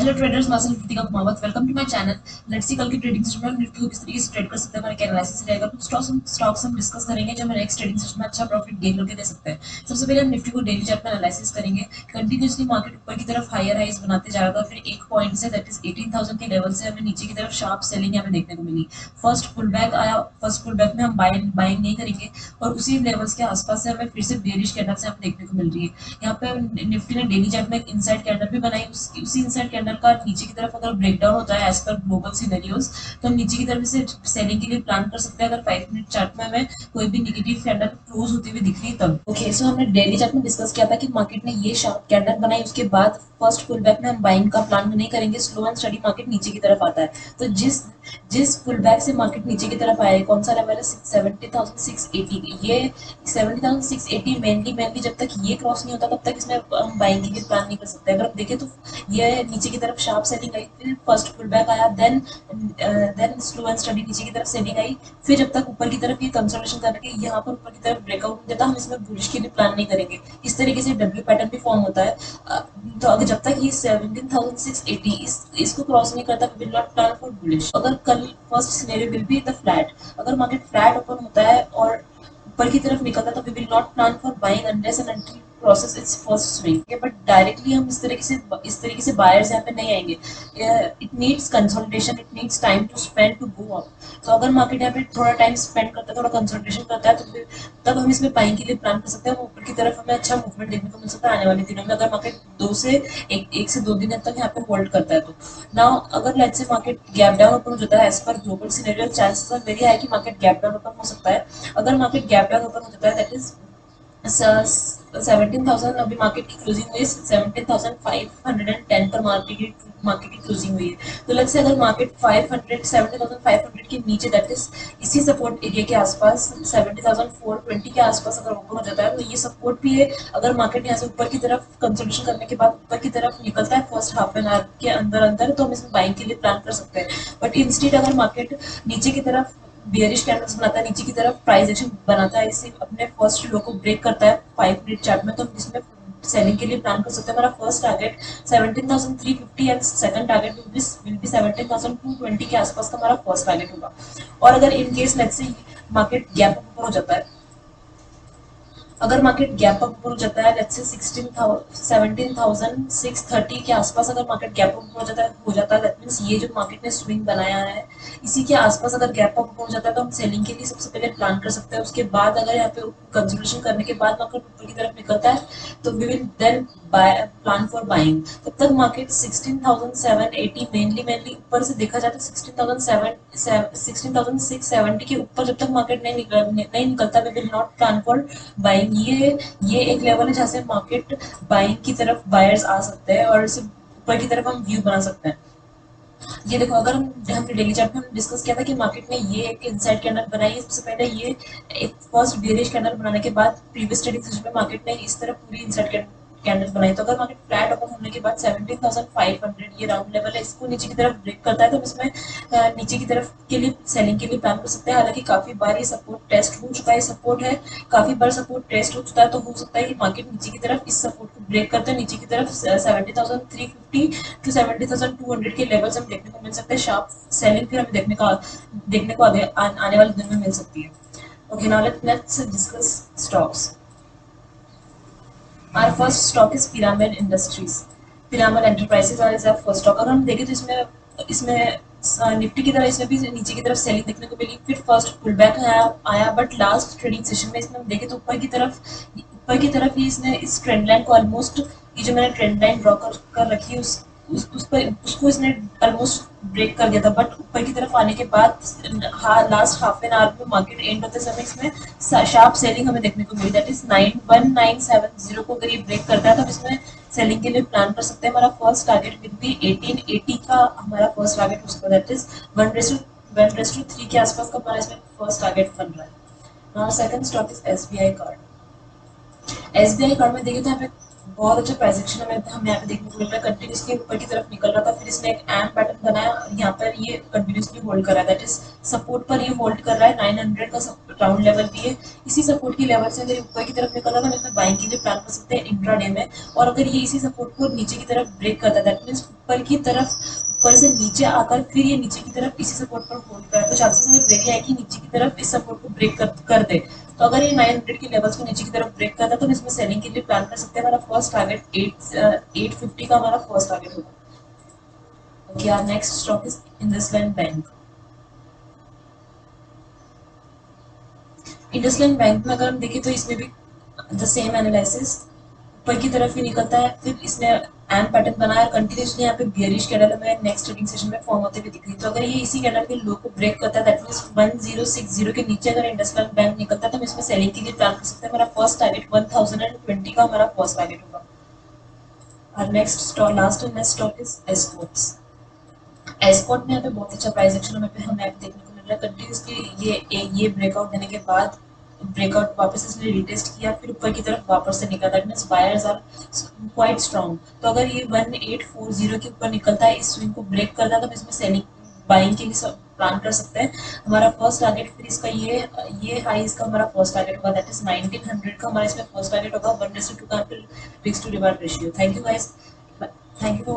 Hello traders, मैं Kritika Kumawat. Welcome to my channel. Let's see कल की ट्रेडिंग सेशन में हम निफ्टी को किस तरीके से ट्रेड कर सकते हैं, हमारा क्या एनालिसिस रहेगा। कुछ स्टॉक्स हम डिस्कस करेंगे जो हमें नेक्स्ट ट्रेडिंग सेशन में अच्छा प्रॉफिट गेन करके दे सकते हैं। सबसे पहले हम निफ्टी को डेली चार्ट में एनालिसिस करेंगे। कंटिन्यूसली मार्केट ऊपर की तरफ हायर हाइज बनाते जा रहा था, फिर एक पॉइंट से दैट इज 18,000 के लेवल से हमें नीचे की तरफ शार्प सेलिंग हमें देखने को मिली। फर्स्ट पुल बैक आया, फर्स्ट पुल बैक में हम बाइंग नहीं करेंगे और उसी लेवल्स के आसपास से हमें फिर से बेरिश कैंडल से हमें देखने को मिल रही है। यहाँ पे निफ्टी ने डेली चार्ट में एक इनसाइड कैंडल भी बनाई, उसी इनसाइड कैंडल का नीचे की तरफ अगर ब्रेकडाउन होता है एज पर ग्लोबल सिनेरियोज, तो हम नीचे की तरफ से सेलिंग के लिए प्लान कर सकते हैं। अगर 5 मिनट चार्ट में हमें कोई भी नेगेटिव कैंडल क्लोज होती हुई दिख रही तब। ओके, सो हमने डेली चार्ट में डिस्कस किया था कि मार्केट ने ये शार्प कैंडल बनाई, उसके बाद फर्स्ट पुल बैक में हम बाइंग का प्लान नहीं करेंगे, स्लो एंड स्टडी मार्केट नीचे की तरफ आता है। तो जिस जिस पुल बैक से मार्केट नीचे की तरफ आए, कौन सा लेवल है 70,680, ये 70,680 मेनली जब तक ये क्रॉस नहीं होता तब तक इसमें हम बाइंग के लिए प्लान नहीं कर सकते। अगर हम देखें तो ये नीचे की तरफ शार्प सेलिंग आई, फिर फर्स्ट पुल बैक आया, देन स्लो एंड स्टडी नीचे की तरफ सेलिंग आई, फिर जब तक ऊपर की तरफ ये कंसोलिडेशन करके यहाँ पर ऊपर की तरफ ब्रेकआउट नहीं देता, हम इसमें बुलिश के लिए प्लान नहीं करेंगे। इस तरीके से डब्ल्यू पैटर्न भी फॉर्म होता है। तो अगर जब तक ये 17,680 इसको क्रॉस नहीं करता, will not plan for bullish. अगर कल first scenario will be the flat, अगर मार्केट फ्लैट ओपन होता है और ऊपर की तरफ निकलता है तो we will not plan for buying unless and until process its first swing. But directly हम इस तरीके से बायर्स यहाँ पे नहीं आएंगे। It needs consolidation, it needs time to spend to go up. तो अगर मार्केट यहाँ पे थोड़ा टाइम स्पेंड करता है, थोड़ा कंसोलिडेशन करता है, तो फिर तब हम इसमें बाइंग के लिए प्लान कर सकते हैं। ऊपर की तरफ हमें अच्छा मूवमेंट देखने को मिल सकता है आने वाले दिनों में, अगर मार्केट एक से दो दिन तक यहाँ पे होल्ड करता है तो। नाउ अगर let's say market gap down open हो जाता है, as per global scenario chances are very high कि मार्केट गैप डाउन ओपन हो सकता है। अगर मार्केट गैप डाउन ओपन हो जाता है, दैट इज 17,000, अभी मार्केट की क्लोजिंग हुई है 17,510 पर मार्केट की क्लोजिंग हुई है। तो लेट्स से अगर मार्केट 17,500 के नीचे, दैट इज इसी सपोर्ट एरिया के आसपास 17,420 के आसपास अगर ओपन हो जाता है, तो ये सपोर्ट भी है। अगर मार्केट यहाँ से ऊपर की तरफ कंसोलिडेशन करने के बाद ऊपर की तरफ निकलता है फर्स्ट हाफ एन आवर के अंदर अंदर, तो हम इसमें बाइंग के लिए प्लान कर सकते हैं। बट इंस्टेड अगर मार्केट नीचे की तरफ बियरिश कैंडल्स बनाता है, नीचे की तरफ प्राइस एक्शन बनाता है, इसे अपने फर्स्ट लो को ब्रेक करता है 5 मिनट चार्ट में, तो हम इसमें सेलिंग के लिए प्लान कर सकते हैं। हमारा first target 17,350 and second target will be 17,220 के आसपास का हमारा फर्स्ट टारगेट होगा। और अगर in case let's say market gap up हो जाता है, अगर मार्केट गैप अप हो जाता है लेट्स से 17,630 के आसपास, अगर मार्केट गैप अप हो जाता है दैट मींस ये जो मार्केट ने स्विंग बनाया है इसी के आसपास अगर गैप अप हो जाता है, तो हम सेलिंग के लिए सबसे पहले प्लान कर सकते हैं। उसके बाद अगर यहाँ पे कंसोलिडेशन करने के बाद मार्केट ऊपर की तरफ निकलता है, तो we will then plan for buying. तब तक मार्केट 16,780 मेनली ऊपर से देखा जाए तो 16,670 के ऊपर जब तक मार्केट नहीं निकलता, we will not plan for buying. ये एक लेवल है जहाँ से मार्केट बाइंग की तरफ बायर्स आ सकते हैं और इसे ऊपर की तरफ हम व्यू बना सकते हैं। ये देखो, अगर हमने डेली चार्ट में डिस्कस किया था कि मार्केट ने ये एक इनसाइड कैंडल बनाई है, सबसे पहले ये एक फर्स्ट बेयरिश कैंडल बनाने के बाद प्रीवियस ट्रेडिंग सेशन में मार्केट ने इस तरह पूरी इनसाइड कैंडल बनाई। तो अगर मार्केट फ्लैट ओपन होने के बाद 17,500 ये राउंड लेवल है, इसको नीचे की तरफ ब्रेक करता है, तो इसमें नीचे की तरफ के लिए सेलिंग के लिए प्लान कर सकते हैं। हालांकि काफी बार ये सपोर्ट टेस्ट हो चुका है, सपोर्ट है, काफी बार सपोर्ट टेस्ट हो चुका है, तो हो सकता है कि मार्केट नीचे की तरफ इस सपोर्ट को ब्रेक करते हैं, नीचे की तरफ 70,350 टू 70,200 के लेवल्स हम देखने को मिल सकते हैं। शार्प सेलिंग फिर हमें देखने को आने वाले दिन में मिल सकती है। Okay, now let's discuss stocks. Our first stock is Pyramid Industries. Pyramid Enterprises और इस फर्स्ट स्टॉक। अगर हम देखें तो इसमें इसमें निफ्टी की तरह इसमें भी नीचे की तरफ सेलिंग देखने को मिली, फिर फर्स्ट पुल बैक आया, बट लास्ट ट्रेडिंग सेशन में इसमें हम देखें तो ऊपर की तरफ ही इसने इस ट्रेंड लाइन को ऑलमोस्ट, ये जो मैंने ट्रेंड लाइन ड्रॉ कर रखी है उसको इसने ऑलमोस्ट ब्रेक कर दिया था। बट ऊपर की तरफ आने के बाद लास्ट हाफ एन आवर में मार्केट एंड होते समय इसमें शार्प सेलिंग हमें देखने को मिली, दैट इज 19,970 को अगर ये ब्रेक करता है तो इसमें सेलिंग के लिए प्लान कर सकते हैं। हमारा फर्स्ट टारगेट विल बी 1880 का हमारा फर्स्ट टारगेट हो सकता है, दैट इज 1:3 के आसपास का हमारा इसमें फर्स्ट टारगेट बन रहा है। Second stock is SBI card. SBI card में देखिए तो यहाँ पे बहुत अच्छा प्राइस एक्शन हमें यहाँ पे देखने को मिल रहा है। कंटिन्यूसली ऊपर की तरफ निकल रहा था, फिर इसने एक एम पैटर्न बनाया और यहाँ पर ये कंटिन्यूसली होल्ड कर रहा है, दैट इज सपोर्ट पर ये होल्ड कर रहा है। 900 का राउंड लेवल भी है। इसी सपोर्ट की लेवल से अगर ऊपर की तरफ निकल रहा था, हम इसमें बाइंग के लिए प्लान कर सकते हैं इंट्राडे में। और अगर ये इसी सपोर्ट को नीचे की तरफ ब्रेक करता है, दैट मीन्स ऊपर की तरफ, ऊपर से नीचे आकर फिर ये नीचे की तरफ इसी सपोर्ट पर होल्ड करे, तो चांसेस है वेरी है कि नीचे की तरफ इस सपोर्ट को ब्रेक कर दे। तो अगर ये 900 के लेवल्स को नीचे की तरफ ब्रेक करता है तो हम इसमें सेलिंग के लिए प्लान कर सकते हैं। हमारा फर्स्ट टारगेट 850 का हमारा फर्स्ट टारगेट होगा। Okay, our next stock is IndusInd bank. IndusInd bank में अगर हम देखें तो इसमें भी द सेम एनालिसिस, ऊपर की तरफ ही निकलता है, फिर इसने एम पैटर्न बनाया और कंटिन्यूसली यहाँ पे बियरिश कैंडल हमें नेक्स्ट ट्रेडिंग सेशन में फॉर्म होते हुए दिख रही है। तो अगर ये इसी कैंडल के लो को ब्रेक करता है, दैट मींस 1060 के नीचे अगर इंडसलैंड बैंक निकलता है तो हम इसमें सेलिंग के लिए प्लान कर सकते हैं। हमारा फर्स्ट टारगेट 1020 का हमारा फर्स्ट टारगेट होगा। और next stock, last and next stock is Escorts. Escort में यहाँ पे बहुत अच्छा प्राइस एक्शन हमें यहाँ पे देखने को मिल रहा है। कंटिन्यूसली ये ब्रेकआउट देने के बाद ब्रेकआउट वापस इसने रिटेस्ट किया, फिर ऊपर की तरफ वापस से निकला, that means buyers are quite strong. तो अगर ये 1840 के ऊपर निकलता है, इस स्विंग को ब्रेक करता है, तो हम इसमें सेलिंग बाइंग के लिए प्लान कर सकते हैं। हमारा फर्स्ट टारगेट फिर इसका ये हाई इसका हमारा फर्स्ट टारगेट होगा, दैट इज 1900 का हमारा इसमें फर्स्ट टारगेट होगा। 1:2 का risk to reward ratio. Thank you guys, thank you for